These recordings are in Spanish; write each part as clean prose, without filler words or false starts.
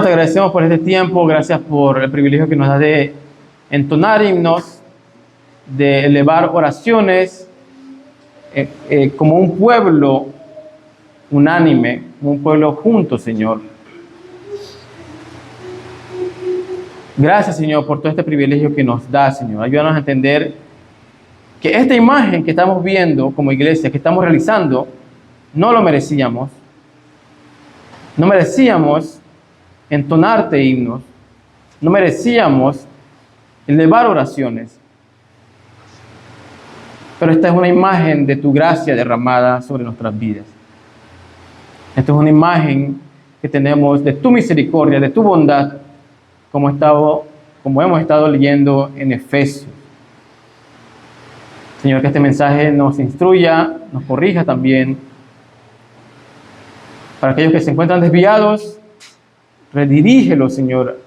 Te agradecemos por este tiempo, gracias por el privilegio que nos da de entonar himnos, de elevar oraciones como un pueblo unánime, como un pueblo junto, Señor. Gracias, Señor, por todo este privilegio que nos da, Señor. Ayúdanos a entender que esta imagen que estamos viendo como iglesia, que estamos realizando, no lo merecíamos. No merecíamos entonarte himnos. No merecíamos elevar oraciones. Pero esta es una imagen de tu gracia derramada sobre nuestras vidas. Esta es una imagen que tenemos de tu misericordia, de tu bondad, como hemos estado leyendo en Efesios. Señor, que este mensaje nos instruya, nos corrija también. Para aquellos que se encuentran desviados, redirígelos, Señor,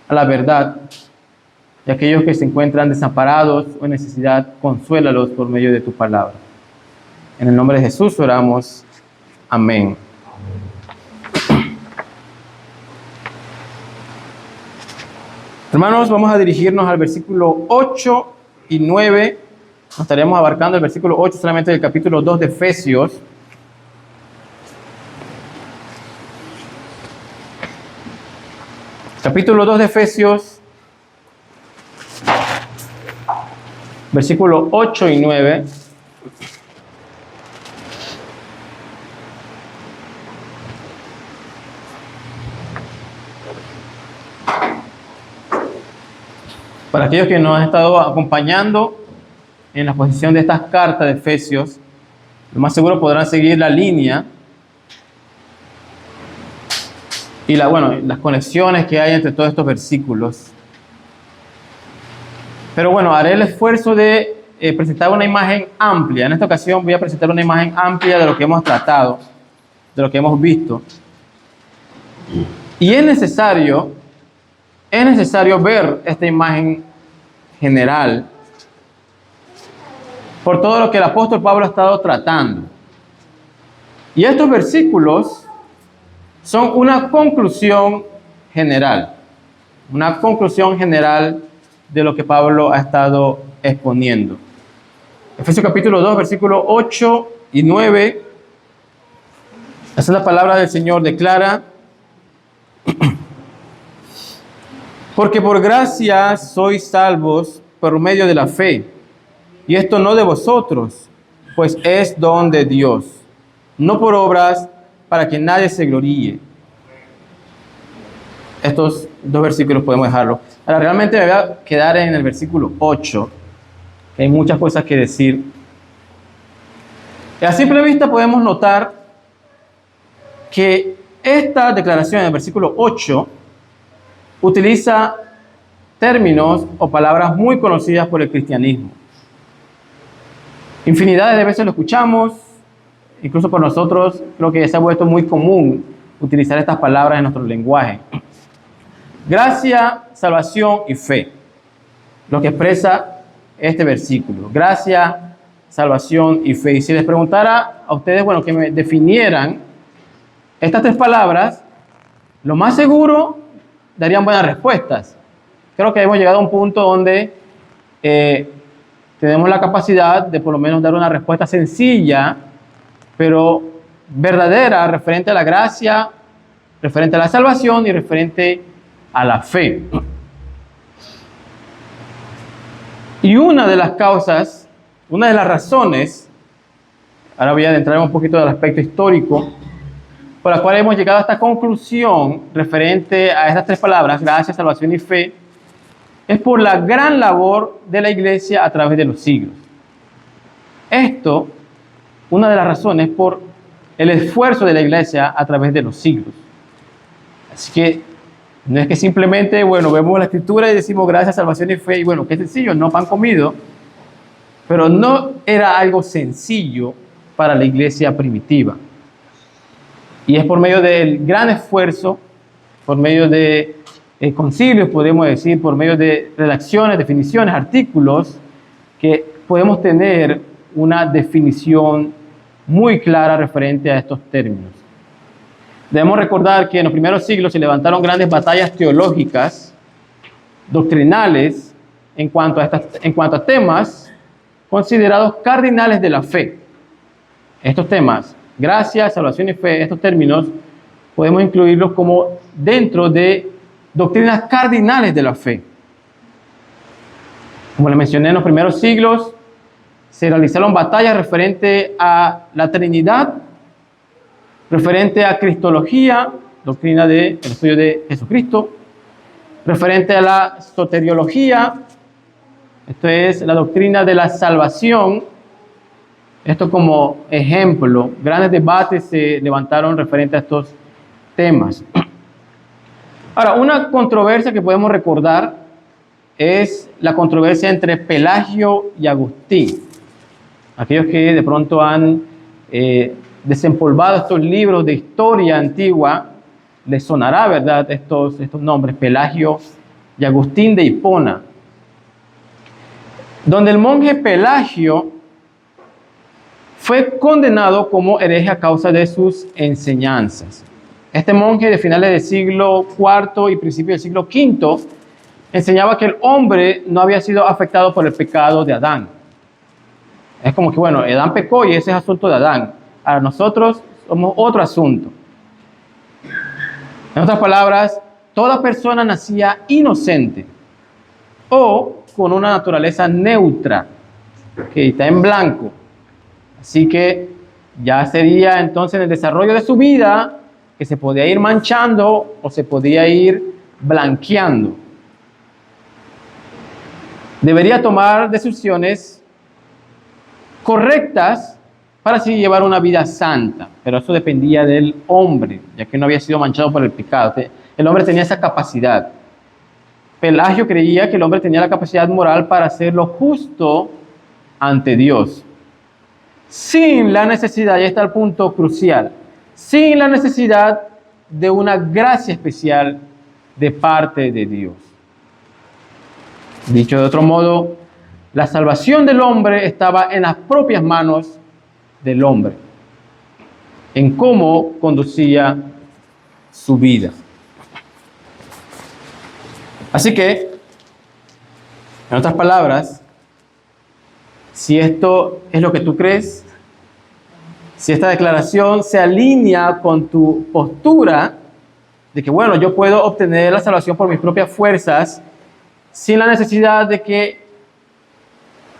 a la verdad. Y aquellos que se encuentran desamparados o en necesidad, consuélalos por medio de tu palabra. En el nombre de Jesús oramos. Amén. Hermanos, vamos a dirigirnos al versículo 8 y 9. Nos estaremos abarcando el versículo 8 solamente del capítulo 2 de Efesios. Capítulo 2 de Efesios, versículo 8 y 9. Para aquellos que nos han estado acompañando en la exposición de estas cartas de Efesios, lo más seguro podrán seguir la línea y las conexiones que hay entre todos estos versículos. Pero bueno, haré el esfuerzo de presentar una imagen amplia. En esta ocasión voy a presentar una imagen amplia de lo que hemos tratado, de lo que hemos visto. Y es necesario ver esta imagen general por todo lo que el apóstol Pablo ha estado tratando. Y estos versículos son una conclusión general de lo que Pablo ha estado exponiendo. Efesios capítulo 2, versículos 8 y 9. Esa es la palabra del Señor, declara: porque por gracia sois salvos por medio de la fe, y esto no de vosotros, pues es don de Dios, no por obras, para que nadie se gloríe. Estos dos versículos podemos dejarlo. Ahora, realmente me voy a quedar en el versículo 8, que hay muchas cosas que decir. A simple vista podemos notar que esta declaración en el versículo 8 utiliza términos o palabras muy conocidas por el cristianismo. Infinidades de veces lo escuchamos, incluso por nosotros creo que se ha vuelto muy común utilizar estas palabras en nuestro lenguaje. Gracia, salvación y fe, lo que expresa este versículo. Gracia, salvación y fe. Y si les preguntara a ustedes, que me definieran estas tres palabras, lo más seguro darían buenas respuestas. Creo que hemos llegado a un punto donde tenemos la capacidad de por lo menos dar una respuesta sencilla, pero verdadera, referente a la gracia, referente a la salvación y referente a la fe. Y una de las causas, una de las razones, ahora voy a adentrar un poquito del aspecto histórico, por la cual hemos llegado a esta conclusión referente a estas tres palabras, gracia, salvación y fe, es por la gran labor de la iglesia a través de los siglos. Esto, una de las razones, por el esfuerzo de la iglesia a través de los siglos. Así que no es que simplemente, vemos la escritura y decimos gracia, salvación y fe, y qué sencillo, no pan comido, pero no era algo sencillo para la iglesia primitiva. Y es por medio del gran esfuerzo, por medio de concilios, podemos decir, por medio de redacciones, definiciones, artículos, que podemos tener una definición muy clara referente a estos términos. Debemos recordar que en los primeros siglos se levantaron grandes batallas teológicas, doctrinales, en cuanto a temas considerados cardinales de la fe. Estos temas, gracia, salvación y fe, estos términos, podemos incluirlos como dentro de doctrinas cardinales de la fe. Como les mencioné, en los primeros siglos se realizaron batallas referente a la Trinidad, referente a Cristología, doctrina del estudio de Jesucristo, referente a la soteriología, esto es la doctrina de la salvación. Esto como ejemplo, grandes debates se levantaron referente a estos temas. Ahora, una controversia que podemos recordar es la controversia entre Pelagio y Agustín. Aquellos que de pronto han desempolvado estos libros de historia antigua, les sonará, ¿verdad?, estos nombres, Pelagio y Agustín de Hipona, donde el monje Pelagio fue condenado como hereje a causa de sus enseñanzas. Este monje de finales del siglo IV y principios del siglo V enseñaba que el hombre no había sido afectado por el pecado de Adán. Es como que, bueno, Adán pecó y ese es asunto de Adán. Ahora nosotros somos otro asunto. En otras palabras, toda persona nacía inocente o con una naturaleza neutra, que está en blanco. Así que ya sería entonces en el desarrollo de su vida que se podía ir manchando o se podía ir blanqueando. Debería tomar decisiones correctas para así llevar una vida santa, pero eso dependía del hombre, ya que no había sido manchado por el pecado. El hombre tenía esa capacidad. Pelagio creía que el hombre tenía la capacidad moral para hacer lo justo ante Dios, sin la necesidad, y está el punto crucial, sin la necesidad de una gracia especial de parte de Dios. Dicho de otro modo, la salvación del hombre estaba en las propias manos del hombre, en cómo conducía su vida. Así que, en otras palabras, si esto es lo que tú crees, si esta declaración se alinea con tu postura de que, bueno, yo puedo obtener la salvación por mis propias fuerzas, sin la necesidad de que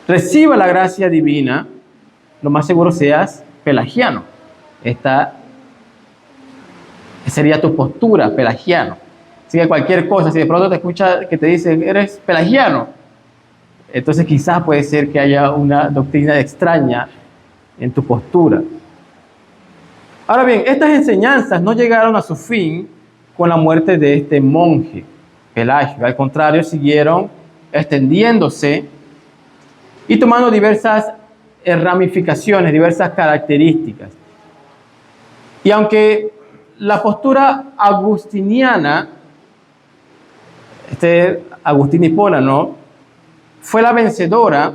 reciba la gracia divina, lo más seguro seas pelagiano. Esta sería tu postura, pelagiano. Así que cualquier cosa, si de pronto te escucha que te dicen, eres pelagiano, entonces quizás puede ser que haya una doctrina extraña en tu postura. Ahora bien, estas enseñanzas no llegaron a su fin con la muerte de este monje, Pelagio. Al contrario, siguieron extendiéndose y tomando diversas ramificaciones, diversas características. Y aunque la postura agustiniana, Agustín Hipona, ¿no?, fue la vencedora,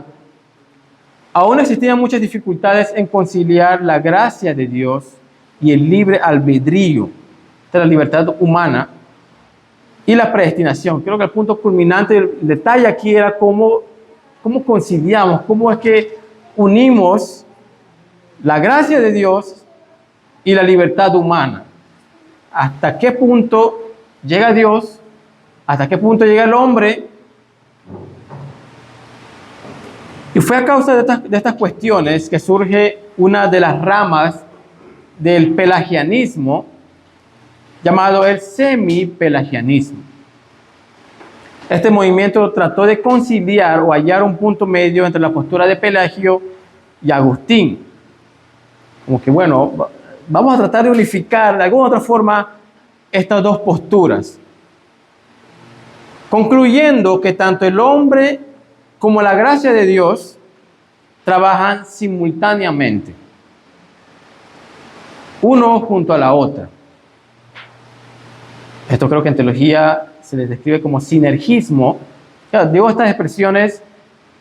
aún existían muchas dificultades en conciliar la gracia de Dios y el libre albedrío de la libertad humana y la predestinación. Creo que el punto culminante del detalle aquí era cómo conciliamos, cómo es que unimos la gracia de Dios y la libertad humana. ¿Hasta qué punto llega Dios? ¿Hasta qué punto llega el hombre? Y fue a causa de estas cuestiones que surge una de las ramas del pelagianismo, llamado el semipelagianismo. Este movimiento trató de conciliar o hallar un punto medio entre la postura de Pelagio y Agustín. Como que, bueno, vamos a tratar de unificar de alguna otra forma estas dos posturas, concluyendo que tanto el hombre como la gracia de Dios trabajan simultáneamente, uno junto a la otra. Esto creo que en teología se les describe como sinergismo. Digo estas expresiones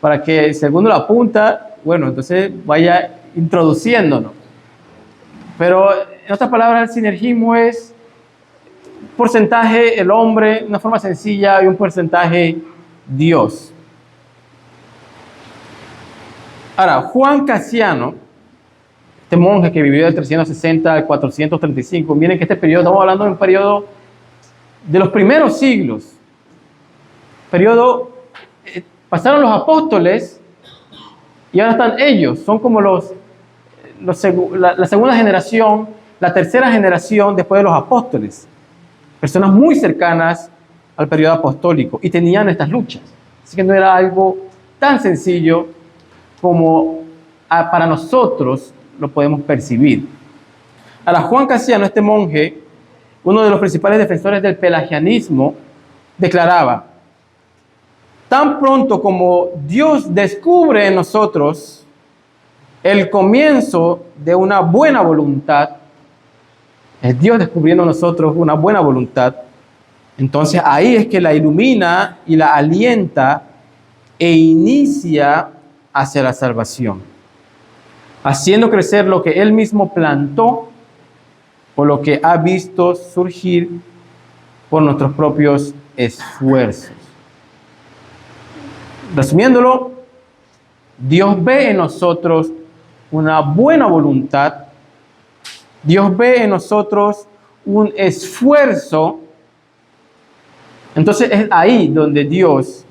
para que, si alguno lo apunta, bueno, entonces vaya introduciéndonos. Pero En otras palabras, el sinergismo es porcentaje el hombre, una forma sencilla, y un porcentaje Dios. Ahora, Juan Casiano, este monje que vivió del 360 al 435, miren que este periodo, estamos hablando de un periodo de los primeros siglos. Periodo, pasaron los apóstoles y ahora están ellos, son como la segunda generación, la tercera generación después de los apóstoles. Personas muy cercanas al periodo apostólico y tenían estas luchas. Así que no era algo tan sencillo como para nosotros lo podemos percibir. Ahora, Juan Casiano, este monje, uno de los principales defensores del pelagianismo, declaraba: tan pronto como Dios descubre en nosotros el comienzo de una buena voluntad, es Dios descubriendo en nosotros una buena voluntad, entonces ahí es que la ilumina y la alienta e inicia hacia la salvación, haciendo crecer lo que Él mismo plantó o lo que ha visto surgir por nuestros propios esfuerzos. Resumiéndolo, Dios ve en nosotros una buena voluntad, Dios ve en nosotros un esfuerzo. Entonces es ahí donde Dios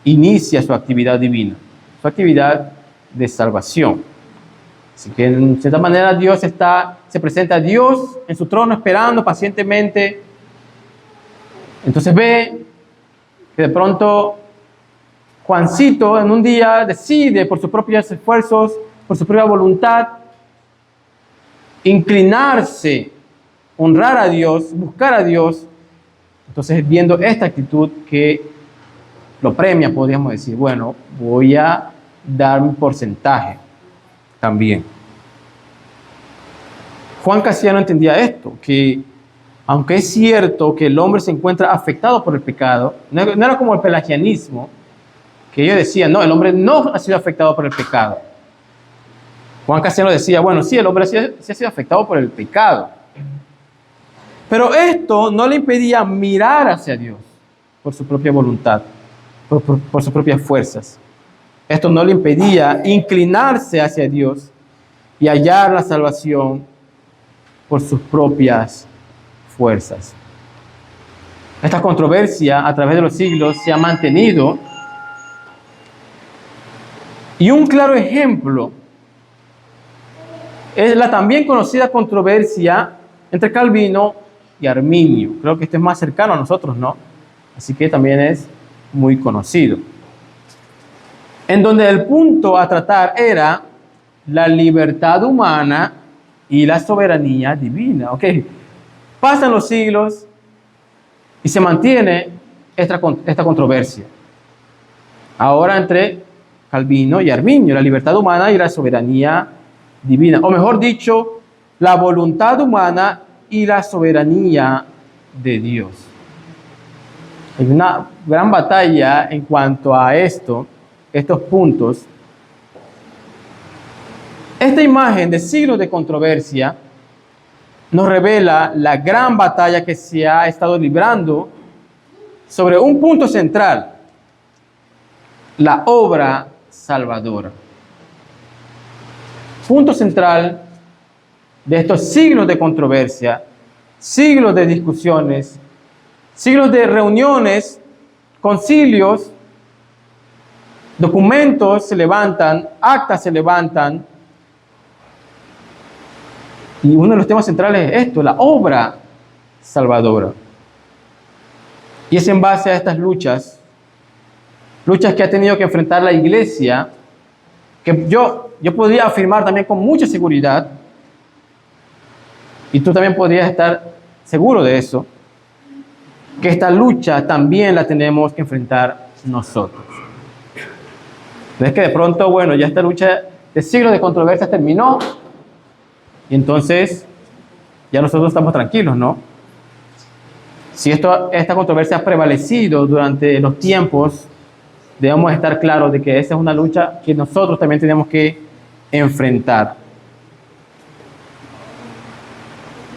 inicia su actividad divina, su actividad de salvación. Así que en cierta manera Dios se presenta a Dios en su trono esperando pacientemente. Entonces ve que de pronto Juancito en un día decide por sus propios esfuerzos, por su propia voluntad, inclinarse, honrar a Dios, buscar a Dios. Entonces, viendo esta actitud que lo premia, podríamos decir, bueno, voy a dar un porcentaje también. Juan Casiano entendía esto, que aunque es cierto que el hombre se encuentra afectado por el pecado, no era como el pelagianismo, que ellos decían, no, el hombre no ha sido afectado por el pecado. Juan Casiano decía, bueno, sí, el hombre sí ha sido afectado por el pecado. Pero esto no le impedía mirar hacia Dios por su propia voluntad, por sus propias fuerzas. Esto no le impedía inclinarse hacia Dios y hallar la salvación por sus propias fuerzas. Esta controversia a través de los siglos se ha mantenido, y un claro ejemplo es la también conocida controversia entre Calvino y Arminio. Creo que este es más cercano a nosotros, ¿no? Así que también es muy conocido. En donde el punto a tratar era la libertad humana y la soberanía divina. Ok, pasan los siglos y se mantiene esta controversia. Ahora entre Calvino y Arminio, la libertad humana y la soberanía divina. O mejor dicho, la voluntad humana y la soberanía de Dios. Hay una gran batalla en cuanto a estos puntos. Esta imagen de siglos de controversia nos revela la gran batalla que se ha estado librando sobre un punto central: la obra salvadora. Punto central de estos siglos de controversia, siglos de discusiones, siglos de reuniones, concilios, documentos se levantan, actas se levantan. Y uno de los temas centrales es esto, la obra salvadora. Y es en base a estas luchas que ha tenido que enfrentar la iglesia, que yo podría afirmar también con mucha seguridad, y tú también podrías estar seguro de eso, que esta lucha también la tenemos que enfrentar nosotros. Es que de pronto, bueno, ya esta lucha de siglos de controversias terminó, y entonces ya nosotros estamos tranquilos, ¿no? Si esta controversia ha prevalecido durante los tiempos, debemos estar claros de que esa es una lucha que nosotros también tenemos que enfrentar.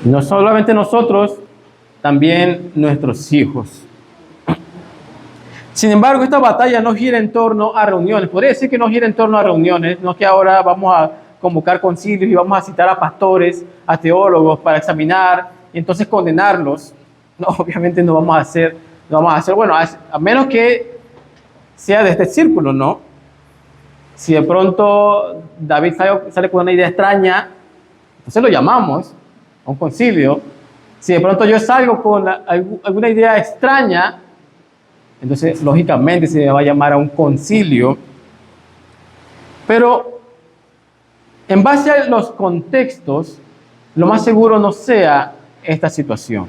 No solamente nosotros, también nuestros hijos. Sin embargo, esta batalla no gira en torno a reuniones. Podría decir que no gira en torno a reuniones, no que ahora vamos a convocar concilios y vamos a citar a pastores, a teólogos para examinar y entonces condenarlos. No, obviamente no vamos a hacer, bueno, a menos que sea de este círculo, ¿no? Si de pronto David sale con una idea extraña, entonces lo llamamos a un concilio. Si de pronto yo salgo con alguna idea extraña, entonces lógicamente se va a llamar a un concilio. Pero en base a los contextos, lo más seguro no sea esta situación.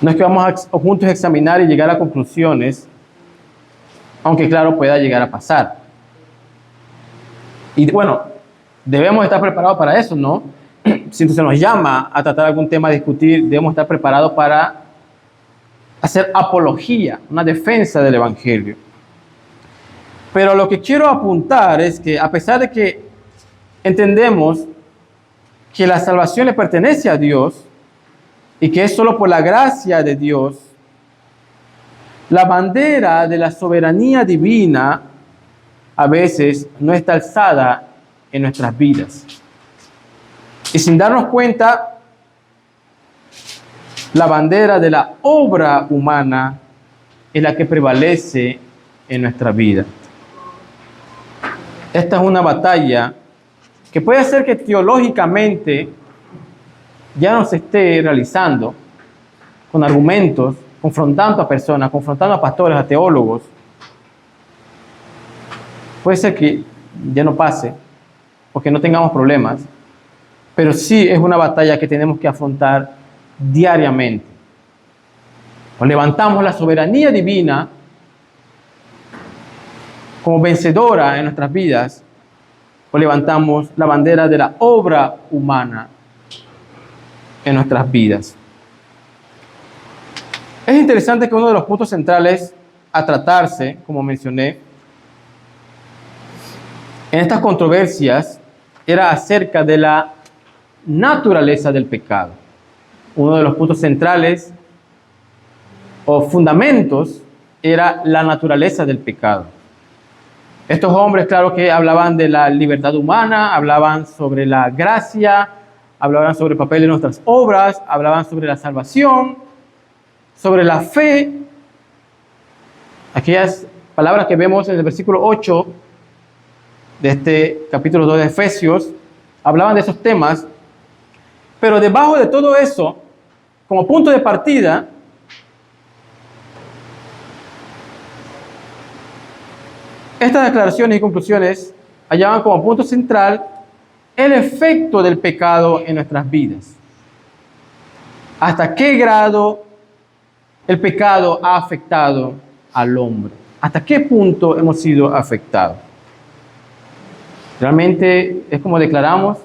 No es que vamos a juntos examinar y llegar a conclusiones, aunque claro pueda llegar a pasar. Y bueno, debemos estar preparados para eso, ¿no? Si se nos llama a tratar algún tema a discutir, debemos estar preparados para hacer apología, una defensa del Evangelio. Pero lo que quiero apuntar es que a pesar de que entendemos que la salvación le pertenece a Dios y que es solo por la gracia de Dios, la bandera de la soberanía divina a veces no está alzada en nuestras vidas. Y sin darnos cuenta, la bandera de la obra humana es la que prevalece en nuestra vida. Esta es una batalla que puede ser que teológicamente ya no se esté realizando con argumentos, confrontando a personas, confrontando a pastores, a teólogos. Puede ser que ya no pase, porque no tengamos problemas, pero sí es una batalla que tenemos que afrontar diariamente. Nos levantamos la soberanía divina como vencedora en nuestras vidas, o levantamos la bandera de la obra humana en nuestras vidas. Es interesante que uno de los puntos centrales a tratarse, como mencioné, en estas controversias era acerca de la naturaleza del pecado. Uno de los puntos centrales o fundamentos era la naturaleza del pecado. Estos hombres, claro que hablaban de la libertad humana, hablaban sobre la gracia, hablaban sobre el papel de nuestras obras, hablaban sobre la salvación, sobre la fe. Aquellas palabras que vemos en el versículo 8 de este capítulo 2 de Efesios, hablaban de esos temas, pero debajo de todo eso, como punto de partida, estas declaraciones y conclusiones hallaban como punto central el efecto del pecado en nuestras vidas. ¿Hasta qué grado el pecado ha afectado al hombre? ¿Hasta qué punto hemos sido afectados? Realmente es como declaramos,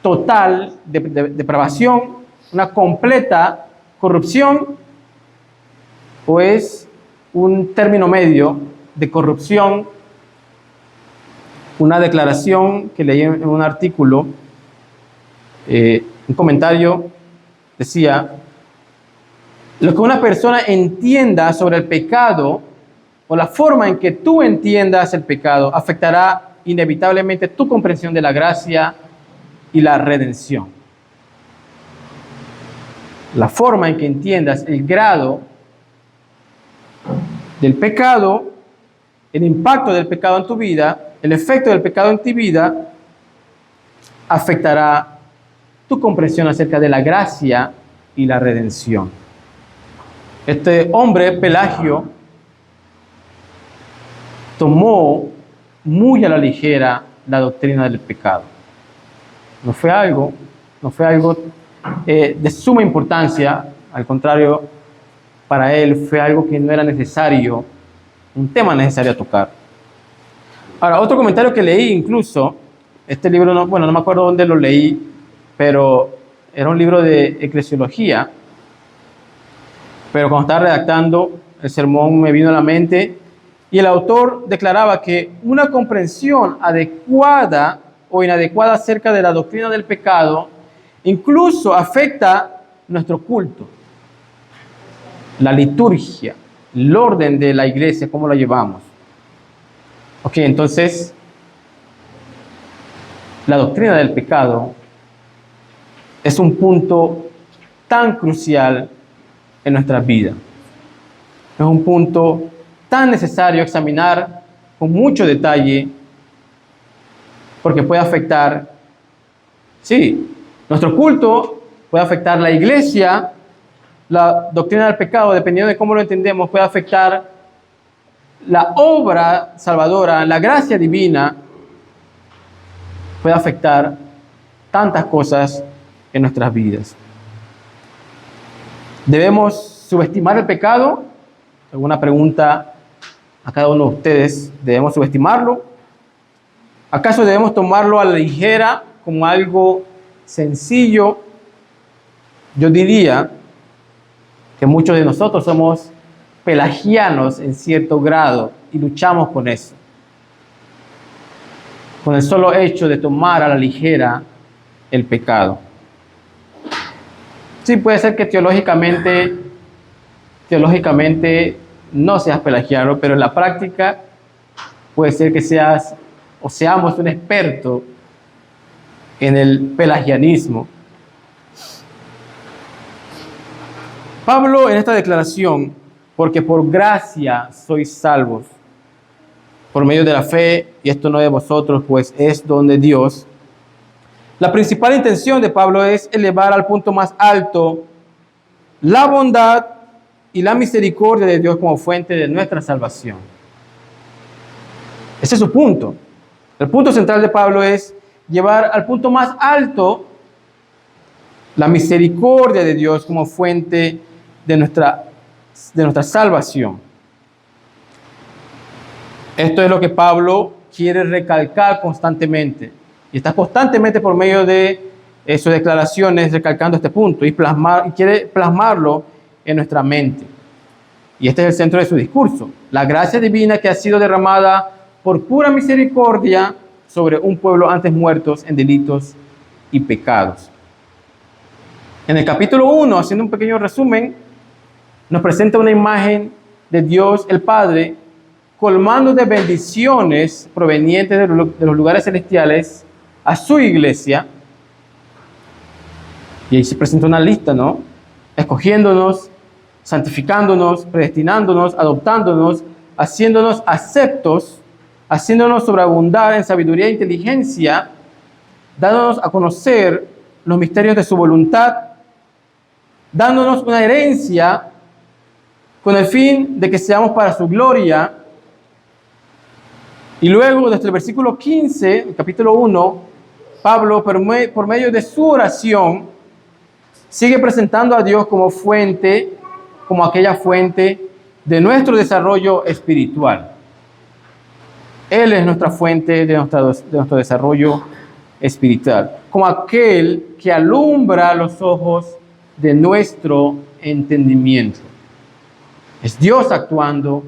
total depravación, una completa corrupción, o es un término medio de corrupción. Una declaración que leí en un artículo, un comentario decía: lo que una persona entienda sobre el pecado o la forma en que tú entiendas el pecado afectará inevitablemente tu comprensión de la gracia y la redención. La forma en que entiendas el grado del pecado, el impacto del pecado en tu vida, el efecto del pecado en tu vida, afectará tu comprensión acerca de la gracia y la redención. Este hombre, Pelagio, tomó muy a la ligera la doctrina del pecado. No fue algo de suma importancia, al contrario, para él fue algo que no era necesario, un tema necesario a tocar. Ahora, otro comentario que leí incluso, este libro, no me acuerdo dónde lo leí, pero era un libro de eclesiología, pero cuando estaba redactando el sermón me vino a la mente, y el autor declaraba que una comprensión adecuada o inadecuada acerca de la doctrina del pecado, incluso afecta nuestro culto, la liturgia, el orden de la iglesia, cómo lo llevamos. Ok, entonces, la doctrina del pecado es un punto tan crucial en nuestra vida. Es un punto tan necesario examinar con mucho detalle porque puede afectar, sí, nuestro culto, puede afectar la iglesia, la doctrina del pecado, dependiendo de cómo lo entendemos, puede afectar la obra salvadora, la gracia divina, puede afectar tantas cosas en nuestras vidas. ¿Debemos subestimar el pecado? Alguna pregunta a cada uno de ustedes. ¿Debemos subestimarlo? ¿Acaso debemos tomarlo a la ligera como algo sencillo? Yo diría que muchos de nosotros somos pelagianos en cierto grado y luchamos con eso. Con el solo hecho de tomar a la ligera el pecado. Sí, puede ser que teológicamente no seas pelagiano, pero en la práctica puede ser que seas o seamos un experto en el pelagianismo. Pablo en esta declaración, porque por gracia sois salvos, por medio de la fe, y esto no de vosotros, pues es don de Dios. La principal intención de Pablo es elevar al punto más alto la bondad y la misericordia de Dios como fuente de nuestra salvación. Ese es su punto. El punto central de Pablo es llevar al punto más alto la misericordia de Dios como fuente de nuestra salvación. Esto es lo que Pablo quiere recalcar constantemente. Y está constantemente por medio de sus declaraciones recalcando este punto y quiere plasmarlo en nuestra mente. Y este es el centro de su discurso. La gracia divina que ha sido derramada por pura misericordia sobre un pueblo antes muertos en delitos y pecados. En el capítulo 1, haciendo un pequeño resumen, nos presenta una imagen de Dios el Padre colmando de bendiciones provenientes de los lugares celestiales a su iglesia. Y ahí se presenta una lista, ¿no? Escogiéndonos, santificándonos, predestinándonos, adoptándonos, haciéndonos aceptos, haciéndonos sobreabundar en sabiduría e inteligencia, dándonos a conocer los misterios de su voluntad, dándonos una herencia con el fin de que seamos para su gloria. Y luego, desde el versículo 15, el capítulo 1, Pablo, por medio de su oración, sigue presentando a Dios como fuente, como aquella fuente de nuestro desarrollo espiritual. Él es nuestra fuente de nuestro desarrollo espiritual, como aquel que alumbra los ojos de nuestro entendimiento. Es Dios actuando,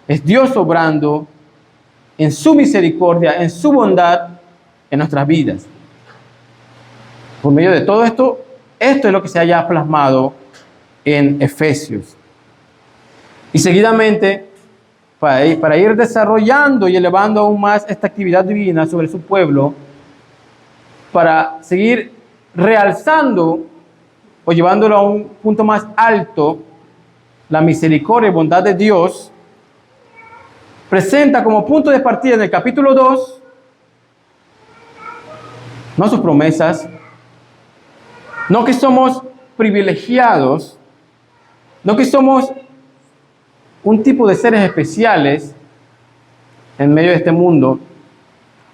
es Dios obrando en su misericordia, en su bondad en nuestras vidas. Por medio de todo esto, esto es lo que se haya plasmado en Efesios. Y seguidamente, para ir desarrollando y elevando aún más esta actividad divina sobre su pueblo, para seguir realzando o llevándolo a un punto más alto, la misericordia y bondad de Dios, presenta como punto de partida en el capítulo 2, no sus promesas, no que somos privilegiados, no que somos un tipo de seres especiales en medio de este mundo,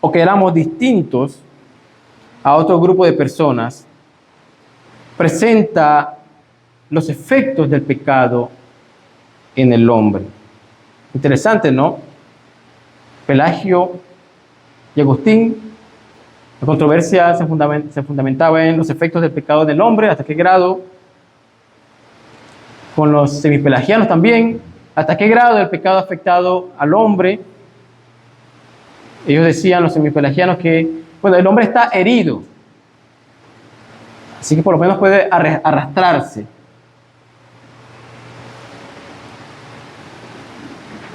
o que éramos distintos a otro grupo de personas. Presenta los efectos del pecado en el hombre. Interesante, ¿no? Pelagio y Agustín, la controversia se fundamentaba en los efectos del pecado en el hombre, hasta qué grado, con los semipelagianos también, hasta qué grado el pecado ha afectado al hombre. Ellos decían, los semipelagianos, que Bueno, el hombre está herido, así que por lo menos puede arrastrarse.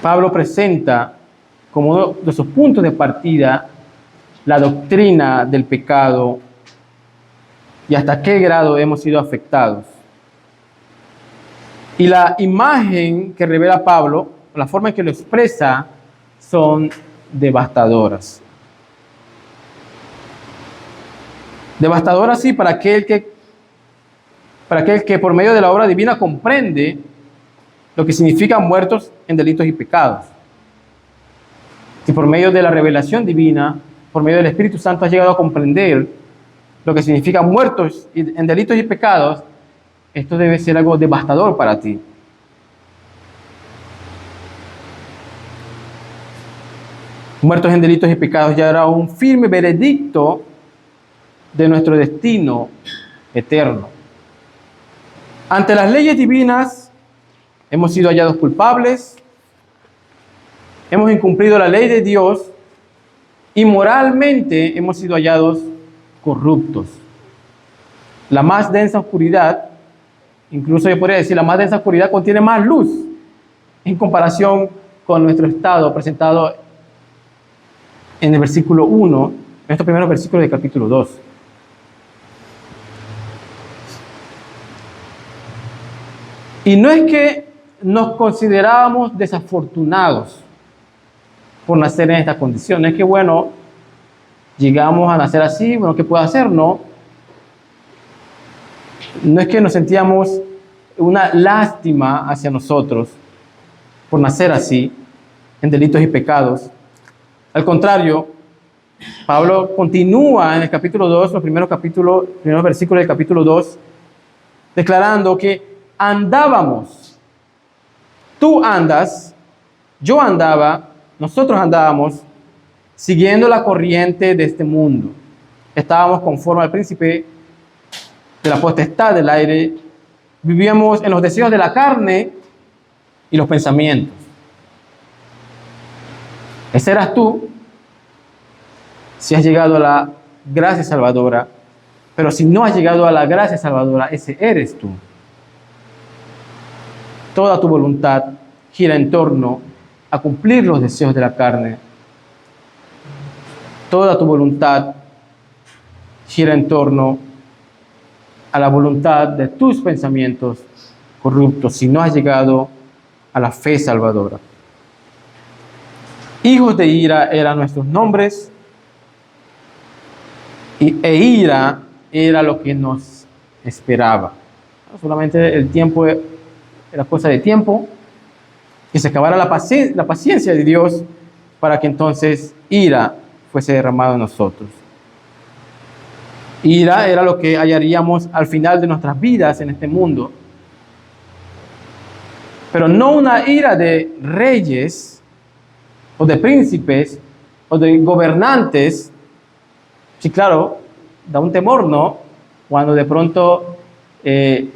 Pablo presenta como uno de sus puntos de partida la doctrina del pecado y hasta qué grado hemos sido afectados. Y la imagen que revela Pablo, la forma en que lo expresa, son devastadoras. Devastadoras, sí, para aquel que por medio de la obra divina comprende lo que significa muertos en delitos y pecados. Si por medio de la revelación divina, por medio del Espíritu Santo has llegado a comprender lo que significa muertos en delitos y pecados, esto debe ser algo devastador para ti. Muertos en delitos y pecados ya era un firme veredicto de nuestro destino eterno. Ante las leyes divinas hemos sido hallados culpables, hemos incumplido la ley de Dios y moralmente hemos sido hallados corruptos. La más densa oscuridad, incluso yo podría decir, la más densa oscuridad contiene más luz en comparación con nuestro estado presentado en el versículo 1, en estos primeros versículos del capítulo 2. Y no es que nos considerábamos desafortunados por nacer en esta condición. No es que, bueno, llegamos a nacer así, bueno, ¿qué puedo hacer? No. No es que nos sentíamos una lástima hacia nosotros por nacer así, en delitos y pecados. Al contrario, Pablo continúa en el capítulo 2, los primeros versículos del capítulo 2, declarando que andábamos, tú andas, yo andaba, nosotros andábamos siguiendo la corriente de este mundo. Estábamos conforme al príncipe de la potestad del aire, vivíamos en los deseos de la carne y los pensamientos. Ese eras tú, si has llegado a la gracia salvadora, pero si no has llegado a la gracia salvadora, ese eres tú. Toda tu voluntad gira en torno a cumplir los deseos de la carne. Toda tu voluntad gira en torno a la voluntad de tus pensamientos corruptos, si no has llegado a la fe salvadora. Hijos de ira eran nuestros nombres, e ira era lo que nos esperaba. Solamente el tiempo era cosa de tiempo, que se acabara la paciencia de Dios para que entonces ira fuese derramado en nosotros. Ira era lo que hallaríamos al final de nuestras vidas en este mundo, pero no una ira de reyes o de príncipes o de gobernantes. Sí, claro, da un temor, ¿no? Cuando de pronto te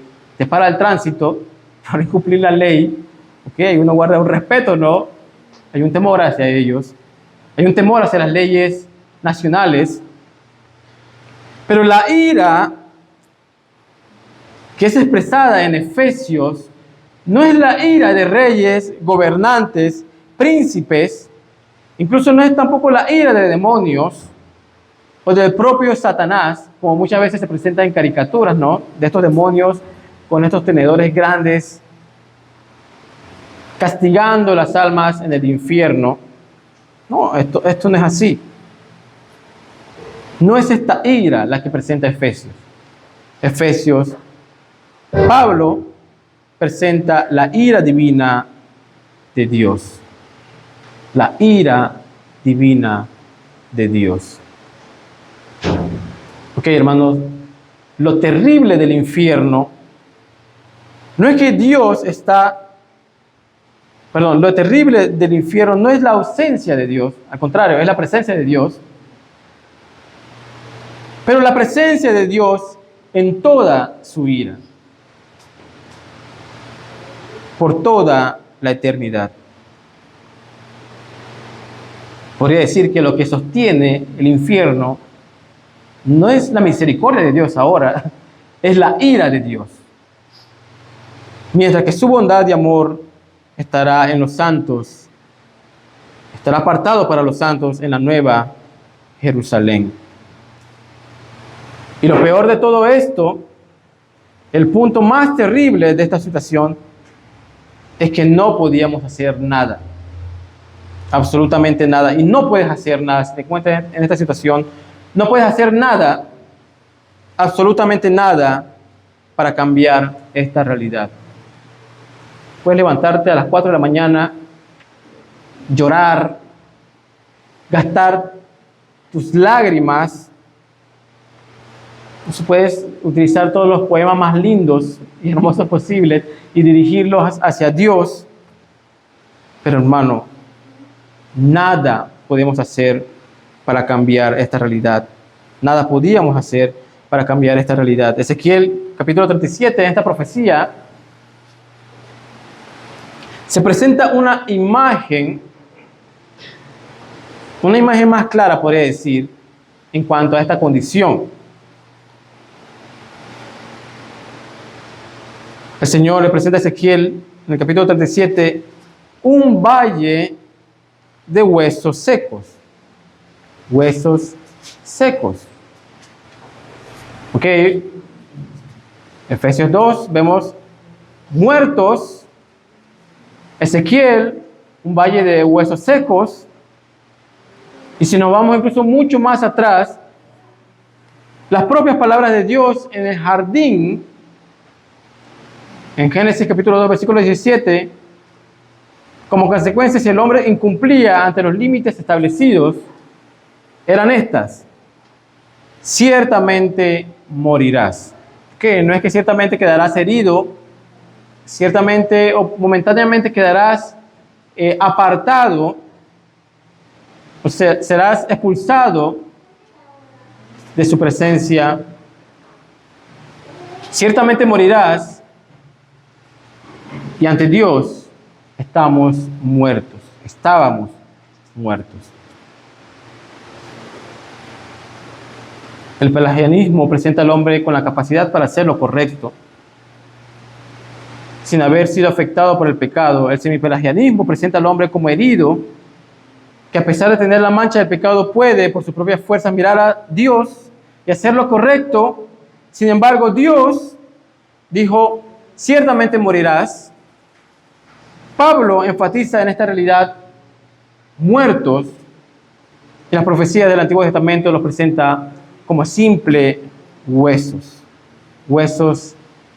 para el tránsito por incumplir la ley, ¿ok? Uno guarda un respeto, ¿no? Hay un temor hacia ellos, hay un temor hacia las leyes nacionales, pero la ira que es expresada en Efesios no es la ira de reyes, gobernantes, príncipes, incluso no es tampoco la ira de demonios o del propio Satanás, como muchas veces se presenta en caricaturas, ¿no? De estos demonios con estos tenedores grandes, castigando las almas en el infierno. No, esto no es así. No es esta ira la que presenta Efesios. Pablo presenta la ira divina de Dios. La ira divina de Dios. Ok, hermanos, lo terrible del infierno no es que lo terrible del infierno no es la ausencia de Dios, al contrario, es la presencia de Dios. Pero la presencia de Dios en toda su ira, por toda la eternidad. Podría decir que lo que sostiene el infierno No es la misericordia de Dios ahora, es la ira de Dios. Mientras que su bondad y amor estará en los santos, estará apartado para los santos en la nueva Jerusalén. Y lo peor de todo esto, el punto más terrible de esta situación, es que no podíamos hacer nada. Absolutamente nada. Y no puedes hacer nada. Si te encuentras en esta situación, no puedes hacer nada, absolutamente nada, para cambiar esta realidad. Puedes levantarte a las 4 de la mañana, llorar, gastar tus lágrimas. Puedes utilizar todos los poemas más lindos y hermosos posibles y dirigirlos hacia Dios. Pero hermano, nada podemos hacer para cambiar esta realidad. Nada podíamos hacer para cambiar esta realidad. Ezequiel capítulo 37, en esta profecía, se presenta una imagen más clara, podría decir, en cuanto a esta condición. El Señor le presenta a Ezequiel, en el capítulo 37, un valle de huesos secos. Huesos secos. Ok. Efesios 2, vemos muertos. Ezequiel, un valle de huesos secos. Y si nos vamos incluso mucho más atrás, las propias palabras de Dios en el jardín, en Génesis capítulo 2, versículo 17, como consecuencia, si el hombre incumplía ante los límites establecidos, eran estas: ciertamente morirás. Que no es que ciertamente quedarás herido, ciertamente o momentáneamente quedarás apartado, o sea, serás expulsado de su presencia. Ciertamente morirás, y ante Dios estábamos muertos. El pelagianismo presenta al hombre con la capacidad para hacer lo correcto, sin haber sido afectado por el pecado. El semipelagianismo presenta al hombre como herido, que a pesar de tener la mancha del pecado puede, por sus propias fuerzas, mirar a Dios y hacer lo correcto. Sin embargo, Dios dijo: ciertamente morirás. Pablo enfatiza en esta realidad muertos, y la profecía del Antiguo Testamento los presenta como simple huesos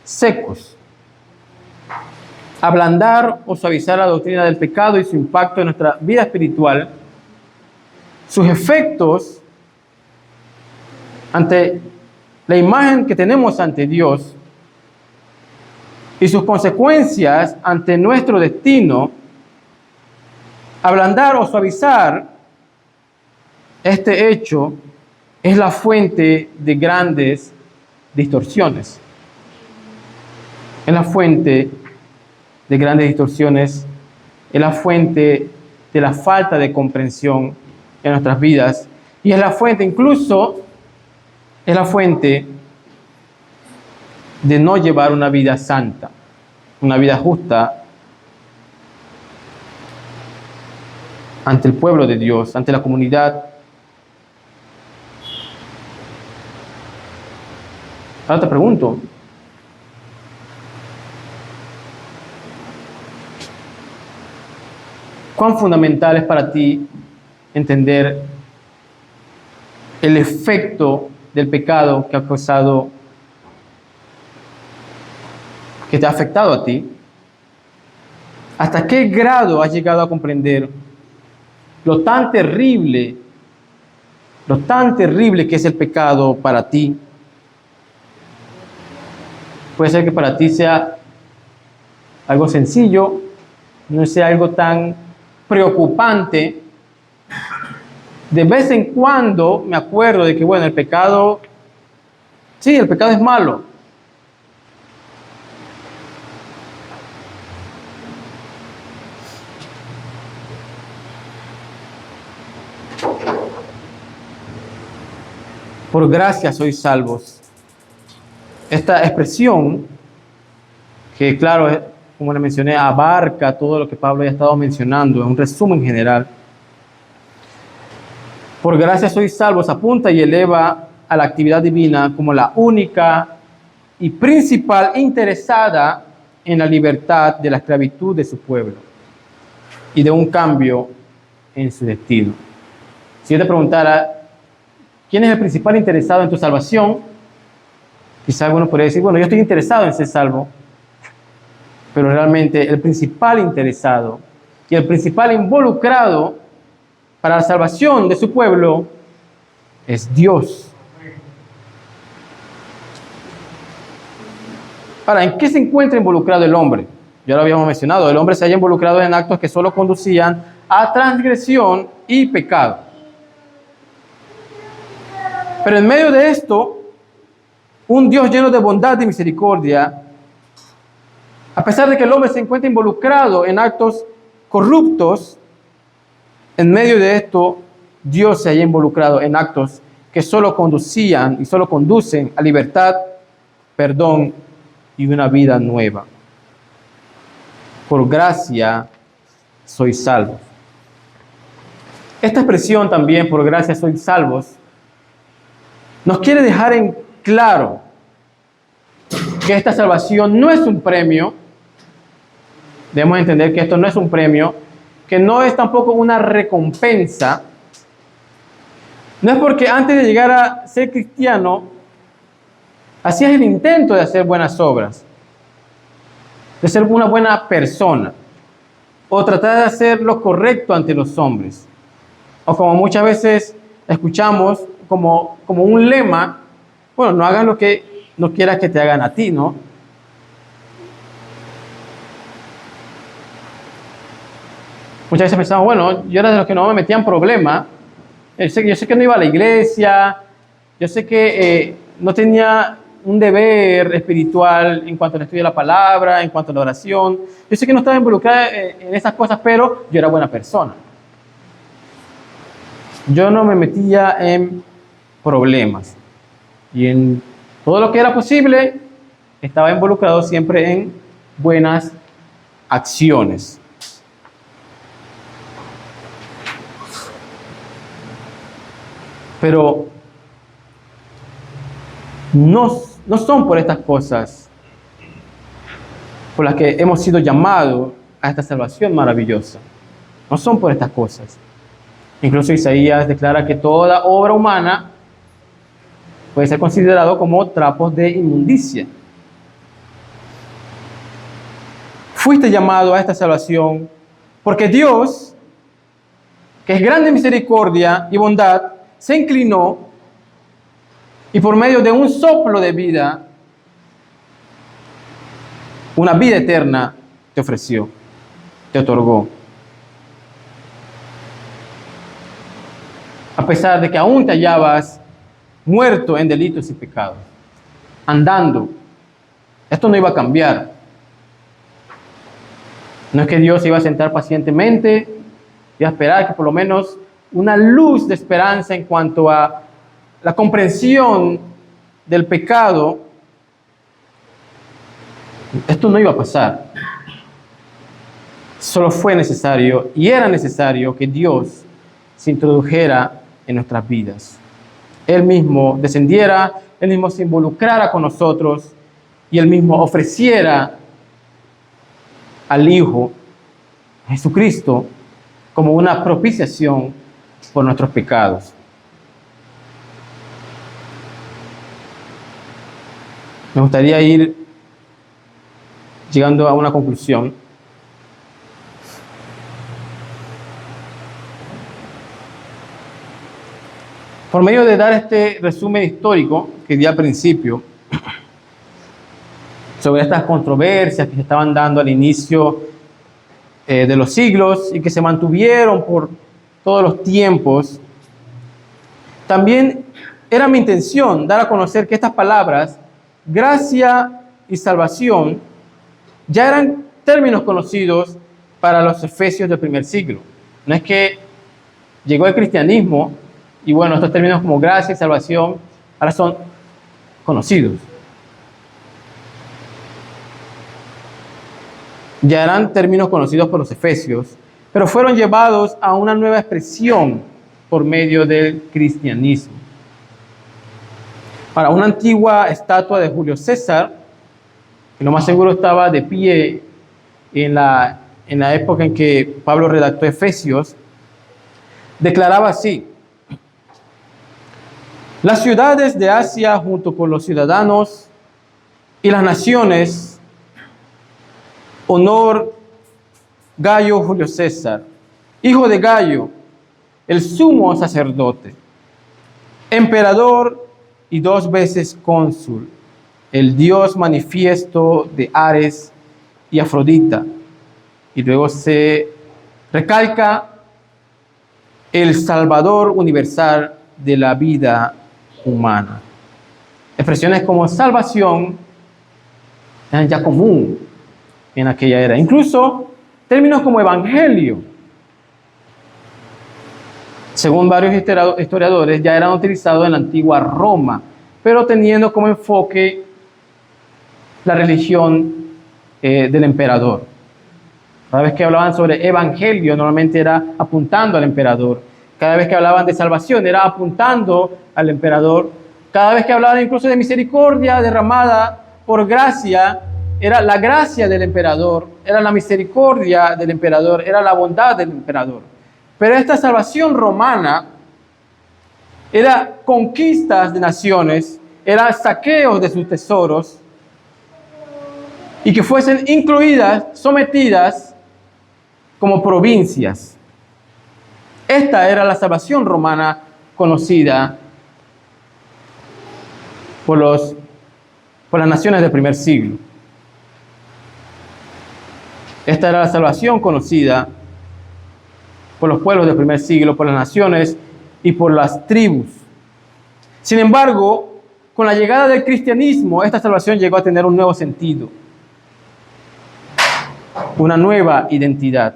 secos. Ablandar o suavizar la doctrina del pecado y su impacto en nuestra vida espiritual, sus efectos ante la imagen que tenemos ante Dios y sus consecuencias ante nuestro destino. Ablandar o suavizar este hecho es la fuente de grandes distorsiones. Es la fuente de grandes distorsiones, es la fuente de la falta de comprensión en nuestras vidas, y es la fuente, incluso, es la fuente de no llevar una vida santa, una vida justa ante el pueblo de Dios, ante la comunidad. Ahora te pregunto, ¿cuán fundamental es para ti entender el efecto del pecado que ha causado, que te ha afectado a ti? ¿Hasta qué grado has llegado a comprender lo tan terrible que es el pecado para ti? Puede ser que para ti sea algo sencillo, no sea algo tan preocupante. De vez en cuando me acuerdo de que, bueno, el pecado es malo. Por gracia sois salvos. Esta expresión, que claro, como le mencioné, abarca todo lo que Pablo ya ha estado mencionando, es un resumen general. Por gracia sois salvos, apunta y eleva a la actividad divina como la única y principal interesada en la libertad de la esclavitud de su pueblo y de un cambio en su destino. Si yo te preguntara, ¿quién es el principal interesado en tu salvación? Quizá alguno podría decir, bueno, yo estoy interesado en ser salvo, pero realmente el principal interesado y el principal involucrado para la salvación de su pueblo es Dios. Ahora, ¿en qué se encuentra involucrado el hombre? Ya lo habíamos mencionado, el hombre se halla involucrado en actos que solo conducían a transgresión y pecado. Pero en medio de esto, un Dios lleno de bondad y misericordia, a pesar de que el hombre se encuentra involucrado en actos corruptos, en medio de esto, Dios se haya involucrado en actos que solo conducían y solo conducen a libertad, perdón y una vida nueva. Por gracia sois salvos. Esta expresión también, por gracia sois salvos, nos quiere dejar en claro que esta salvación no es un premio. Debemos entender que esto no es un premio, que no es tampoco una recompensa. No es porque antes de llegar a ser cristiano, hacías el intento de hacer buenas obras, de ser una buena persona, o tratar de hacer lo correcto ante los hombres. O como muchas veces escuchamos como un lema, bueno, no hagas lo que no quieras que te hagan a ti, ¿no? Muchas veces pensamos, bueno, yo era de los que no me metían problema. Yo sé que no iba a la iglesia, yo sé que no tenía un deber espiritual en cuanto al estudio de la palabra, en cuanto a la oración. Yo sé que no estaba involucrada en esas cosas, pero yo era buena persona. Yo no me metía en problemas. Y en todo lo que era posible, estaba involucrado siempre en buenas acciones. Pero no son por estas cosas por las que hemos sido llamados a esta salvación maravillosa. No son por estas cosas. Incluso Isaías declara que toda obra humana puede ser considerado como trapos de inmundicia. Fuiste llamado a esta salvación porque Dios, que es grande en misericordia y bondad, se inclinó y por medio de un soplo de vida, una vida eterna te ofreció, te otorgó. A pesar de que aún te hallabas muerto en delitos y pecados, andando, esto no iba a cambiar. No es que Dios iba a sentar pacientemente y a esperar que por lo menos una luz de esperanza en cuanto a la comprensión del pecado. Esto no iba a pasar. Solo fue necesario y era necesario que Dios se introdujera en nuestras vidas. Él mismo descendiera, Él mismo se involucrara con nosotros y Él mismo ofreciera al Hijo, Jesucristo, como una propiciación por nuestros pecados. Me gustaría ir llegando a una conclusión. Por medio de dar este resumen histórico que di al principio, sobre estas controversias que se estaban dando al inicio de los siglos y que se mantuvieron por todos los tiempos, también era mi intención dar a conocer que estas palabras, gracia y salvación, ya eran términos conocidos para los efesios del primer siglo. No es que llegó el cristianismo y bueno, estos términos como gracia y salvación ahora son conocidos. Ya eran términos conocidos por los efesios, pero fueron llevados a una nueva expresión por medio del cristianismo. Para una antigua estatua de Julio César, que lo más seguro estaba de pie en la época en que Pablo redactó Efesios, declaraba así: las ciudades de Asia, junto con los ciudadanos y las naciones, honor Gayo Julio César, hijo de Gayo, el sumo sacerdote, emperador y 2 veces cónsul, el Dios manifiesto de Ares y Afrodita. Y luego se recalca el Salvador universal de la vida humana. Expresiones como salvación eran ya común en aquella era. Incluso términos como evangelio, según varios historiadores, ya eran utilizados en la antigua Roma, pero teniendo como enfoque la religión del emperador. Cada vez que hablaban sobre evangelio, normalmente era apuntando al emperador. Cada vez que hablaban de salvación, era apuntando al emperador. Cada vez que hablaban incluso de misericordia derramada por gracia, era la gracia del emperador, era la misericordia del emperador, era la bondad del emperador. Pero esta salvación romana era conquistas de naciones, era saqueos de sus tesoros, y que fuesen incluidas, sometidas como provincias. Esta era la salvación romana conocida por las naciones del primer siglo. Esta era la salvación conocida por los pueblos del primer siglo, por las naciones y por las tribus. Sin embargo, con la llegada del cristianismo, esta salvación llegó a tener un nuevo sentido, una nueva identidad.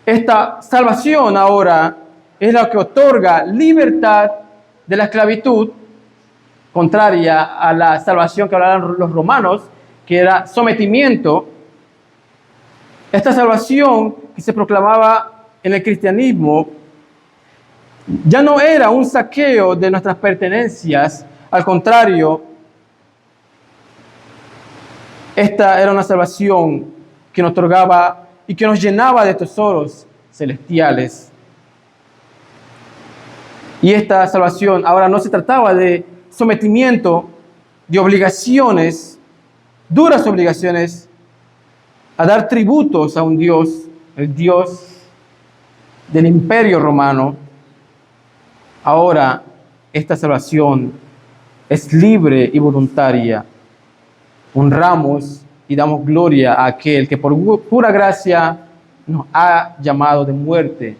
Esta salvación ahora es la que otorga libertad de la esclavitud, contraria a la salvación que hablaban los romanos, que era sometimiento. Esta salvación que se proclamaba en el cristianismo ya no era un saqueo de nuestras pertenencias, al contrario, esta era una salvación que nos otorgaba y que nos llenaba de tesoros celestiales. Y esta salvación ahora no se trataba de sometimiento, de obligaciones, duras obligaciones, a dar tributos a un Dios, el Dios del Imperio Romano. Ahora esta salvación es libre y voluntaria. Honramos y damos gloria a aquel que por pura gracia nos ha llamado de muerte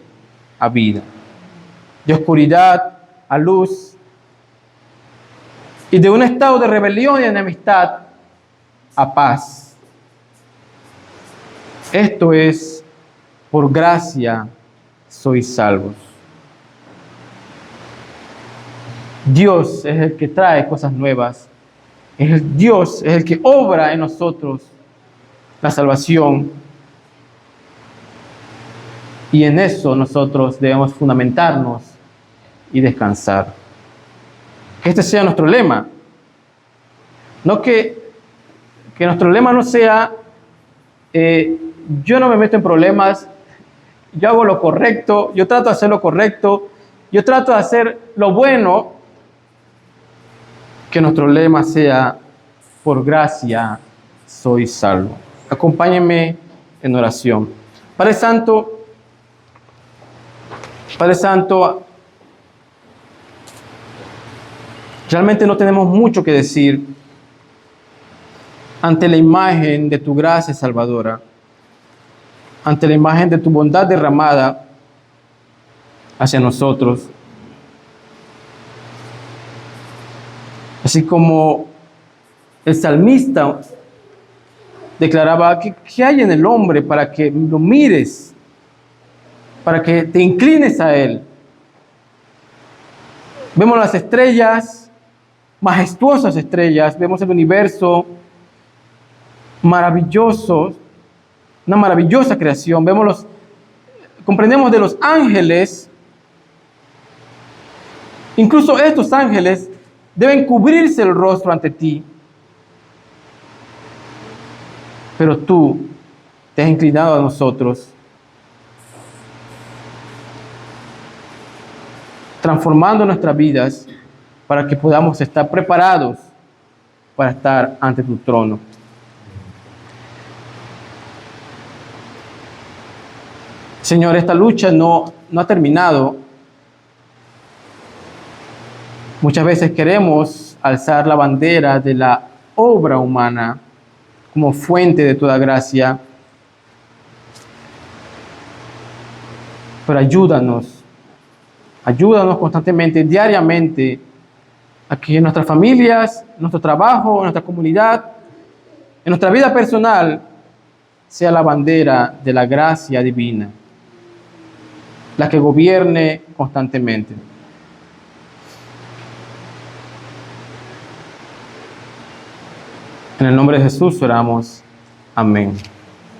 a vida, de oscuridad a luz, y de un estado de rebelión y enemistad a paz. Esto es: por gracia sois salvos. Dios es el que trae cosas nuevas. Dios es el que obra en nosotros la salvación. Y en eso nosotros debemos fundamentarnos y descansar. Que este sea nuestro lema. No que nuestro lema no sea yo no me meto en problemas, yo hago lo correcto, yo trato de hacer lo correcto, yo trato de hacer lo bueno. Que nuestro lema sea: por gracia soy salvo. Acompáñenme en oración. Padre Santo, realmente no tenemos mucho que decir ante la imagen de tu gracia salvadora, ante la imagen de tu bondad derramada hacia nosotros. Así como el salmista declaraba: ¿qué hay en el hombre para que lo mires, para que te inclines a él? Vemos las estrellas, majestuosas estrellas, vemos el universo maravilloso, una maravillosa creación, comprendemos de los ángeles. Incluso estos ángeles deben cubrirse el rostro ante ti. Pero tú te has inclinado a nosotros, transformando nuestras vidas para que podamos estar preparados para estar ante tu trono. Señor, esta lucha no ha terminado. Muchas veces queremos alzar la bandera de la obra humana como fuente de toda gracia. Pero ayúdanos constantemente, diariamente, a que en nuestras familias, en nuestro trabajo, en nuestra comunidad, en nuestra vida personal, sea la bandera de la gracia divina la que gobierne constantemente. En el nombre de Jesús oramos. Amén.